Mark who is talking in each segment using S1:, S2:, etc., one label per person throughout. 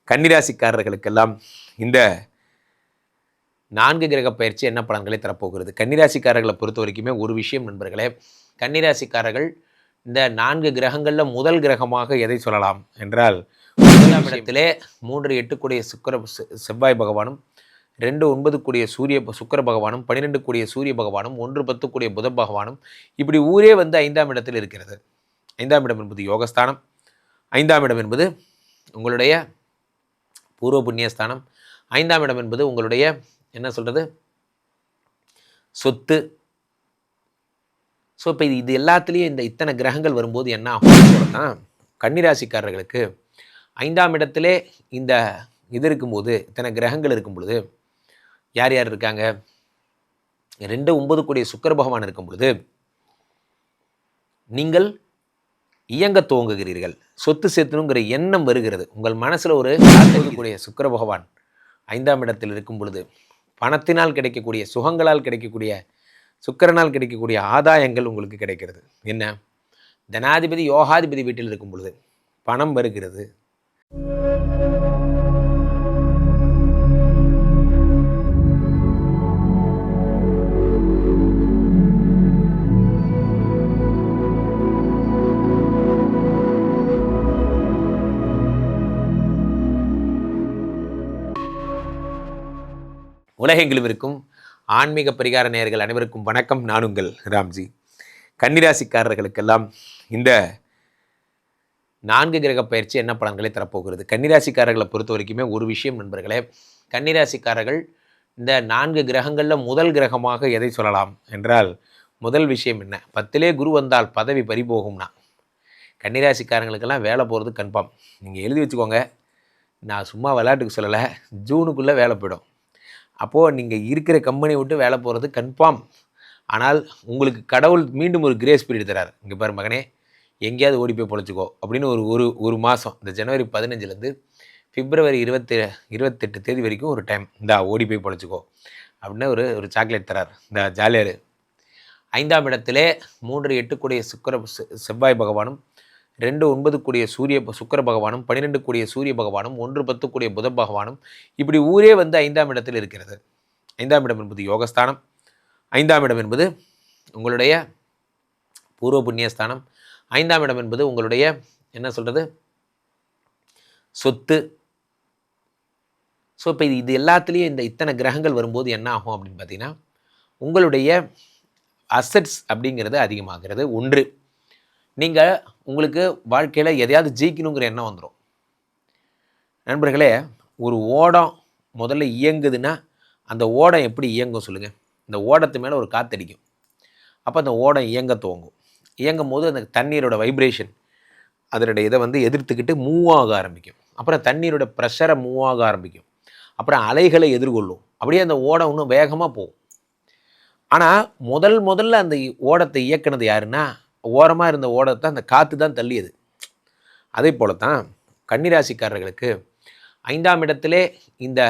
S1: கன்னிராசிக்காரர்களுக்கெல்லாம் இந்த 4 கிரக பயிற்சி என்ன பலன்களை தரப்போகிறது? கன்னிராசிக்காரர்களை பொறுத்த வரைக்குமே ஒரு விஷயம் நண்பர்களே, கன்னிராசிக்காரர்கள் இந்த 4 கிரகங்களில் முதல் கிரகமாக எதை சொல்லலாம் என்றால், முதலாம் இடத்திலே 3 8 கூடிய செவ்வாய் பகவானும், 2 9 கூடிய சுக்கிர பகவானும், 12 கூடிய சூரிய பகவானும், 1 10 கூடிய புத பகவானும், இப்படி ஊரே வந்து 5ஆம் இடத்தில் இருக்கிறது. 5ஆம் இடம் என்பது யோகஸ்தானம். 5ஆம் இடம் என்பது உங்களுடைய பூர்வ புண்ணியஸ்தானம். 5ஆம் இடம் என்பது உங்களுடைய என்ன சொல்கிறது, சொத்து. ஸோ இப்போ இது எல்லாத்துலேயும் இத்தனை கிரகங்கள் வரும்போது என்ன ஆகும் தான், கன்னிராசிக்காரர்களுக்கு 5ஆம் இடத்திலே இந்த இது இருக்கும்போது, இத்தனை கிரகங்கள் இருக்கும் பொழுது யார் யார் இருக்காங்க, 2 9 கூடிய சுக்கிர பகவான் இருக்கும் பொழுது நீங்கள் இயங்க துவங்குகிறீர்கள். சொத்து சேர்த்தணுங்கிற எண்ணம் வருகிறது. உங்கள் மனசில் ஒரு கூடிய சுக்கிர பகவான் 5ஆம் இடத்தில் இருக்கும் பொழுது பணத்தினால் கிடைக்கக்கூடிய, சுகங்களால் கிடைக்கக்கூடிய, சுக்கிரனால் கிடைக்கக்கூடிய ஆதாயங்கள் உங்களுக்கு கிடைக்கிறது. என்ன, தனாதிபதி யோகாதிபதி வீட்டில் இருக்கும் பொழுது பணம் வருகிறது. உலகெங்கிலும் இருக்கும் ஆன்மீக பரிகார நேயர்கள் அனைவருக்கும் வணக்கம். நான் உங்கள் ராம்ஜி. கன்னிராசிக்காரர்களுக்கெல்லாம் இந்த 4 கிரக பயிற்சி என்ன பலன்களை தரப்போகிறது? கன்னிராசிக்காரர்களை பொறுத்த வரைக்குமே ஒரு விஷயம் நண்பர்களே, கன்னிராசிக்காரர்கள் இந்த 4 கிரகங்களில் முதல் கிரகமாக எதை சொல்லலாம் என்றால், முதல் விஷயம் என்ன, 10லே குரு வந்தால் பதவி பறிபோகும்னா, கன்னிராசிக்காரங்களுக்கெல்லாம் வேலை போகிறது கன்ஃபார்ம். நீங்கள் எழுதி வச்சுக்கோங்க, நான் சும்மா விளையாட்டுக்கு சொல்லலை, ஜூனுக்குள்ளே வேலை போயிடும். அப்போது நீங்கள் இருக்கிற கம்பெனியை விட்டு வேலை போகிறது கன்ஃபார்ம். ஆனால் உங்களுக்கு கடவுள் மீண்டும் ஒரு கிரேஸ் பீரியட் தரார். இங்கே பாரு மகனே, எங்கேயாவது ஓடி போய் பொழைச்சிக்கோ அப்படின்னு ஒரு மாதம், இந்த ஜனவரி 15லேருந்து பிப்ரவரி 28 தேதி வரைக்கும் ஒரு டைம், இந்த ஓடி போய் பொழைச்சிக்கோ அப்படின்னு ஒரு சாக்லேட் தரார். இந்த ஜாலியார். 5ஆம் இடத்திலே 3 8 கூடிய செவ்வாய் பகவானும், 2 9 கூடிய சுக்கிர பகவானும், 12 கூடிய சூரிய பகவானும், 1 10 கூடிய புத பகவானும், இப்படி ஊரே வந்து 5ஆம் இடத்தில் இருக்கிறது. 5ஆம் இடம் என்பது யோகஸ்தானம். 5ஆம் இடம் என்பது உங்களுடைய பூர்வ புண்ணியஸ்தானம். 5ஆம் இடம் என்பது உங்களுடைய என்ன சொல்கிறது, சொத்து. ஸோ இப்போ இது எல்லாத்துலேயும் இத்தனை கிரகங்கள் வரும்போது என்ன ஆகும் அப்படின்னு பார்த்தீங்கன்னா, உங்களுடைய அசட்ஸ் அப்படிங்கிறது அதிகமாகிறது. ஒன்று, நீங்கள் உங்களுக்கு வாழ்க்கையில் எதையாவது ஜெயிக்கணுங்கிற எண்ணம் வந்துடும். நண்பர்களே, ஒரு ஓடம் முதல்ல இயங்குதுன்னா அந்த ஓடம் எப்படி இயங்கும் சொல்லுங்கள்? இந்த ஓடத்து மேலே ஒரு காற்றடிக்கும். அப்போ அந்த ஓடம் இயங்க துவங்கும். இயங்கும் போது அந்த தண்ணீரோட வைப்ரேஷன் அதனுடைய இதை வந்து எதிர்த்துக்கிட்டு மூவ் ஆக ஆரம்பிக்கும். அப்புறம் தண்ணீரோட ப்ரெஷரை மூவ் ஆக ஆரம்பிக்கும். அப்புறம் அலைகளை எதிர்கொள்ளும். அப்படியே அந்த ஓடம் இன்னும் வேகமாக போகும். ஆனால் முதல்ல அந்த ஓடத்தை இயக்குனது யாருன்னா, ஓரமாக இருந்த ஓடத்தை அந்த காற்று தான் தள்ளியது. அதே போல தான் கன்னிராசிக்காரர்களுக்கு 5ஆம் இடத்திலே இந்த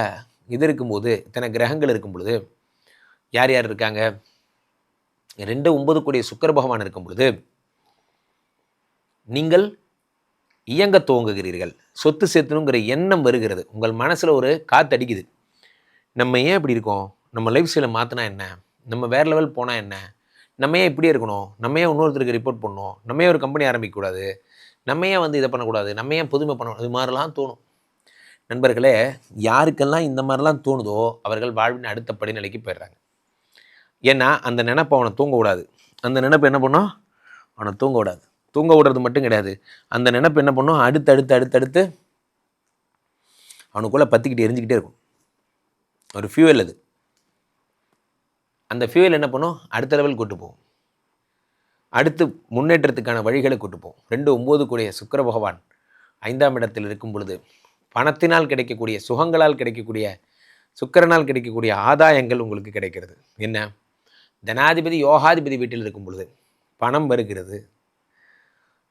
S1: இது இருக்கும்போது, இத்தனை கிரகங்கள் இருக்கும் பொழுது யார் யார் இருக்காங்க, 2 9 கூடிய சுக்கிர பகவான் இருக்கும் பொழுது நீங்கள் இயங்க துவங்குகிறீர்கள். சொத்து சேர்த்தணுங்கிற எண்ணம் வருகிறது. உங்கள் மனசில் ஒரு காற்று அடிக்குது. நம்ம ஏன் இப்படி இருக்கோம், நம்ம லைஃப் ஸ்டைலை மாற்றினா என்ன, நம்ம வேறு லெவல் போனால் என்ன, நம்ம ஏன் இப்படியே இருக்கணும், நம்ம ஏன் இன்னொருத்தருக்கு ரிப்போர்ட் பண்ணணும், நம்ம ஏன் ஒரு கம்பெனி ஆரம்பிக்கக்கூடாது, நம்ம ஏன் வந்து இதை பண்ணக்கூடாது, நம்ம ஏன் புதுமை பண்ணணும், இது மாதிரிலாம் தோணும். நண்பர்களே, யாருக்கெல்லாம் இந்த மாதிரிலாம் தோணுதோ அவர்கள் வாழ்வின் அடுத்த படிநிலைக்கு போயிடுறாங்க. ஏன்னா அந்த நினைப்பை அவனை தூங்க விடாது. அந்த நினைப்பு என்ன பண்ணும், அவனை தூங்க விடாது. தூங்க விடுறது மட்டும் கிடையாது, அந்த நினைப்பு என்ன பண்ணும், அடுத்து அவனுக்குள்ளே பற்றிக்கிட்டு எரிஞ்சிக்கிட்டே இருக்கும். ஒரு ஃபியூவல் அது. அந்த ஃபியூவல் என்ன பண்ணும், அடுத்த லெவல் கூட்டு போகும். அடுத்து முன்னேற்றத்துக்கான வழிகளை கூட்டு போகும். 2 9 கூடிய சுக்கிர பகவான் 5ஆம் இடத்தில் இருக்கும் பொழுது பணத்தினால் கிடைக்கக்கூடிய, சுகங்களால் கிடைக்கக்கூடிய, சுக்கிரனால் கிடைக்கக்கூடிய ஆதாயங்கள் உங்களுக்கு கிடைக்கிறது. என்ன, தனாதிபதி யோகாதிபதி வீட்டில் இருக்கும் பொழுது பணம் வருகிறது,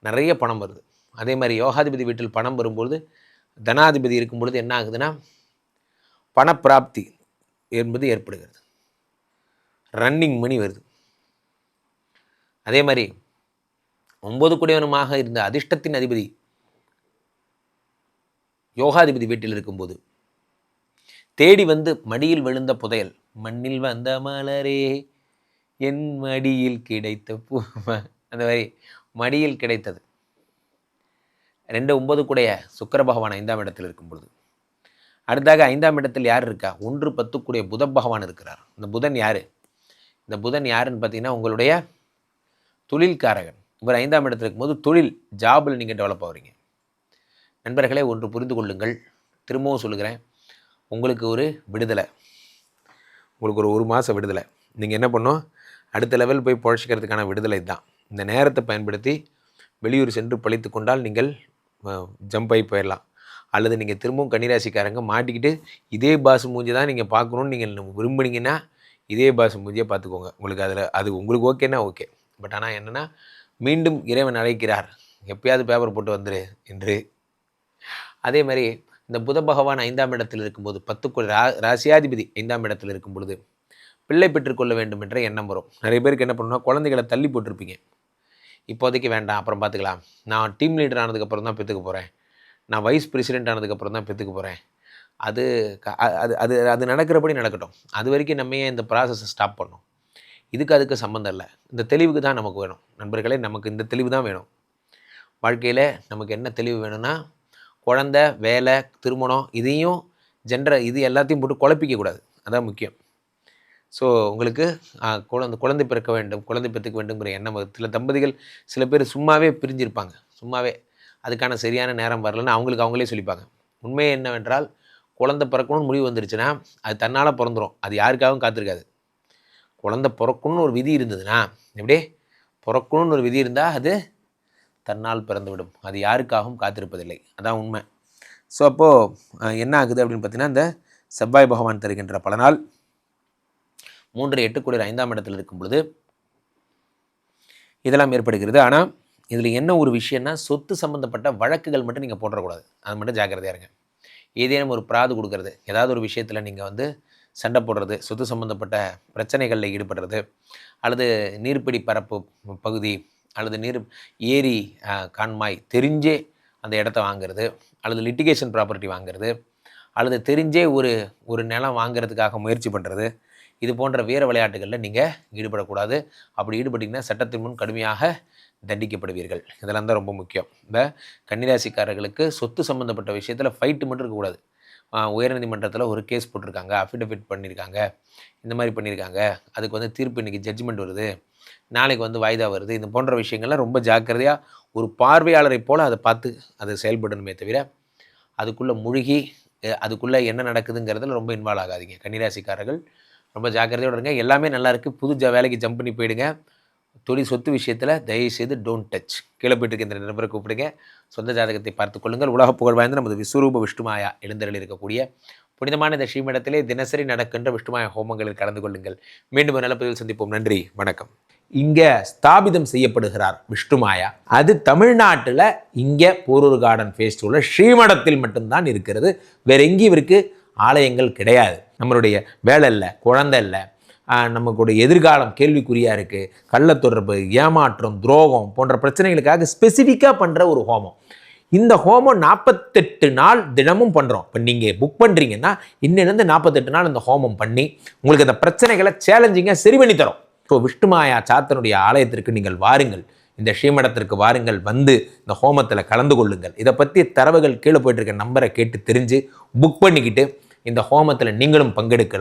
S1: நிறைய பணம் வருது. அதே மாதிரி யோகாதிபதி வீட்டில் பணம் வரும்பொழுது, தனாதிபதி இருக்கும் பொழுது என்ன ஆகுதுன்னா, பணப்பிராப்தி என்பது ஏற்படுகிறது. ரன்னிங் மணி வருது. அதே மாதிரி 9 கூடியவனுமாக இருந்த அதிர்ஷ்டத்தின் அதிபதி யோகாதிபதி வீட்டில் இருக்கும்போது தேடி வந்து மடியில் விழுந்த புதையல், மண்ணில் வந்த மலரே என் மடியில் கிடைத்த பூ, அந்த மாதிரி மடியில் கிடைத்தது. 2 9 கூடைய சுக்கிர பகவான் 5ஆம் இடத்தில் இருக்கும் பொழுது, அடுத்தாக 5ஆம் இடத்தில் யார் இருக்கா? 1 10 கூடைய புத பகவான் இருக்கிறார். இந்த புதன் யார்? இந்த புதன் யாருன்னு பார்த்தீங்கன்னா உங்களுடைய தொழில்காரகன். இவர் 5ஆம் இடத்தில் இருக்கும்போது தொழில் ஜாபில் நீங்கள் டெவலப் ஆகிறீங்க. நண்பர்களே, ஒன்று புரிந்து கொள்ளுங்கள், திரும்பவும் சொல்லுகிறேன், உங்களுக்கு ஒரு விடுதலை, உங்களுக்கு ஒரு மாதம் விடுதலை. நீங்கள் என்ன பண்ணணும், அடுத்த லெவல் போய் பொழைச்சிக்கிறதுக்கான விடுதலை தான். இந்த நேரத்தை பயன்படுத்தி வெளியூர் சென்று பழித்து கொண்டால் நீங்கள் ஜம்ப் ஆகி போயிடலாம். அல்லது நீங்கள் திரும்பவும் கன்னிராசிக்காரங்க மாட்டிக்கிட்டு இதே பாஸ் மூஞ்சி தான் நீங்கள் பார்க்கணுன்னு நீங்கள் விரும்புனீங்கன்னா இதே பாஸ் மூஞ்சியை பார்த்துக்கோங்க. உங்களுக்கு அது உங்களுக்கு ஓகேன்னா ஓகே. பட் ஆனால் என்னென்னா, மீண்டும் இறைவன் அழைக்கிறார், எப்பயாவது பேப்பர் போட்டு வந்துரு என்று. அதே மாதிரி இந்த புத பகவான் 5ஆம் இடத்தில் இருக்கும்போது 10 ராசியாதிபதி 5ஆம் இடத்தில் இருக்கும் பொழுது பிள்ளை பெற்றுக்கொள்ள வேண்டும் என்ற எண்ணம் வரும். நிறைய பேருக்கு என்ன பண்ணுன்னா, குழந்தைகளை தள்ளி போட்டிருப்பீங்க. இப்போதைக்கு வேண்டாம், அப்புறம் பார்த்துக்கலாம், நான் டீம் லீடர் ஆனதுக்கப்புறம் தான் பெற்றுக்க போகிறேன், நான் வைஸ் பிரசிடென்ட் ஆனதுக்கப்புறம் தான் பெற்றுக்க போகிறேன், அது அது அது அது நடக்கிறபடி நடக்கட்டும், அது வரைக்கும் நம்ம ஏன் இந்த ப்ராசஸை ஸ்டாப் பண்ணோம்? அதுக்கு சம்மந்தம் இல்லை. இந்த தெளிவுக்கு தான் நமக்கு வேணும் நண்பர்களே. நமக்கு இந்த தெளிவு தான் வேணும் வாழ்க்கையில். நமக்கு என்ன தெளிவு வேணும்னா, குழந்தை, வேலை, திருமணம், இதையும் இது எல்லாத்தையும் போட்டு குழப்பிக்கக்கூடாது. அதான் முக்கியம். ஸோ உங்களுக்கு குழந்தை பிறக்க வேண்டும், குழந்தை பெற்றுக்க வேண்டுங்கிற எண்ணம். சில தம்பதிகள், சில பேர் சும்மாவே பிரிஞ்சிருப்பாங்க. சும்மாவே அதுக்கான சரியான நேரம் வரலன்னு அவங்களே சொல்லிப்பாங்க. உண்மை என்னவென்றால், குழந்தை பிறக்கணும்னு முடிவு வந்துருச்சுன்னா அது தன்னால் பிறந்துடும். அது யாருக்காகவும் காத்திருக்காது. குழந்தை பிறக்கணும்னு ஒரு விதி இருந்ததுன்னா, எப்படி பிறக்கணும்னு ஒரு விதி இருந்தால் அது தன்னால் பிறந்துவிடும். அது யாருக்காகவும் காத்திருப்பதில்லை. அதான் உண்மை. ஸோ அப்போது என்ன ஆகுது அப்படின்னு பார்த்தீங்கன்னா, இந்த செவ்வாய் பகவான் தருகின்ற பலனால் 3 8 கூடிய 5ஆம் இடத்தில் இருக்கும் பொழுது இதெல்லாம் ஏற்படுகிறது. ஆனால் இதில் என்ன ஒரு விஷயம்னா, சொத்து சம்மந்தப்பட்ட வழக்குகள் மட்டும் நீங்கள் போடக்கூடாது. அது மட்டும் ஜாக்கிரதையாக இருங்க. ஏதேனும் ஒரு பிராது கொடுக்கறது, ஏதாவது ஒரு விஷயத்தில் நீங்கள் சண்டை போடுறது, சொத்து சம்மந்தப்பட்ட பிரச்சனைகளில் ஈடுபடுறது, அல்லது நீர்ப்பிடி பரப்பு பகுதி, அல்லது ஏரி கான்மாய் தெரிஞ்சே அந்த இடத்த வாங்கிறது, அல்லது லிட்டிகேஷன் ப்ராப்பர்ட்டி வாங்கிறது, அல்லது தெரிஞ்சே ஒரு நிலம் வாங்கிறதுக்காக முயற்சி பண்ணுறது, இது போன்ற வீர விளையாட்டுகளில் நீங்கள் ஈடுபடக்கூடாது. அப்படி ஈடுபட்டிங்கன்னா சட்டத்தின் முன் கடுமையாக தண்டிக்கப்படுவீர்கள். இதெல்லாம் தான் ரொம்ப முக்கியம். இந்த கன்னிராசிக்காரர்களுக்கு சொத்து சம்மந்தப்பட்ட விஷயத்தில் ஃபைட்டு மட்டும் இருக்கக்கூடாது. உயர்நீதிமன்றத்தில் ஒரு கேஸ் போட்டிருக்காங்க, அஃபிடவிட் பண்ணியிருக்காங்க, இந்த மாதிரி பண்ணியிருக்காங்க, அதுக்கு தீர்ப்பு இன்றைக்கி ஜட்ஜ்மெண்ட் வருது, நாளைக்கு வாய்தா வருது, இது போன்ற விஷயங்கள்லாம் ரொம்ப ஜாக்கிரதையாக ஒரு பார்வையாளரை போல் அதை பார்த்து அதை செயல்படணுமே தவிர அதுக்குள்ளே முழுகி அதுக்குள்ளே என்ன நடக்குதுங்கிறதுல ரொம்ப இன்வால்வ் ஆகாதீங்க. கன்னிராசிக்காரர்கள் ரொம்ப ஜாக்கிரதையோடு இருங்க. எல்லாமே நல்லா இருக்குது. புது வேலைக்கு ஜம்ப் பண்ணி போயிடுங்க. சொத்து விஷயத்தில் தயவுசெய்து டோன்ட் டச். கீழே போயிட்டு இந்த நபரை கூப்பிடுங்க. சொந்த ஜாதகத்தை பார்த்து கொள்ளுங்கள். உலக புகழ் வாய்ந்த நமது விஸ்வரூப விஷ்ணுமாயா எழுந்தருளில் இருக்கக்கூடிய புனிதமான இந்த ஸ்ரீமடத்திலே தினசரி நடக்கின்ற விஷ்ணுமாயா ஹோமங்களில் கலந்து கொள்ளுங்கள். மீண்டும் நல்ல பதிவில் சந்திப்போம். நன்றி, வணக்கம். இங்கே ஸ்தாபிதம் செய்யப்படுகிறார் விஷ்ணுமாயா. அது தமிழ்நாட்டில் இங்கே போரூர் கார்டன் ஃபேஸ்டிவலில் ஸ்ரீமடத்தில் மட்டும்தான் இருக்கிறது. வேற எங்கேயும் இவருக்கு ஆலயங்கள் கிடையாது. நம்மளுடைய வேலை இல்லை, குழந்தை இல்லை, நமக்குடைய எதிர்காலம் கேள்விக்குறியாக இருக்குது, கள்ளத்தொடர்பு, ஏமாற்றம், துரோகம் போன்ற பிரச்சனைகளுக்காக ஸ்பெசிஃபிக்காக பண்ணுற ஒரு ஹோமம். இந்த ஹோமம் 48 நாள் தினமும் பண்ணுறோம். இப்போ நீங்கள் புக் பண்ணுறீங்கன்னா இன்னிலேருந்து 48 நாள் இந்த ஹோமம் பண்ணி உங்களுக்கு அந்த பிரச்சனைகளை சேலஞ்சிங்காக சரி பண்ணி தரோம். ஸோ விஷ்ணுமாயா சாத்தனுடைய ஆலயத்திற்கு நீங்கள் வாருங்கள், இந்த ஸ்ரீமடத்திற்கு வாருங்கள், வந்து இந்த ஹோமத்தில் கலந்து கொள்ளுங்கள். இதை பற்றி தரவுகள் கீழே போயிட்டு இருக்க நம்பரை கேட்டு தெரிஞ்சு புக் பண்ணிக்கிட்டு இந்த ஹோமத்தில் நீங்களும் பங்கெடுக்கலாம்.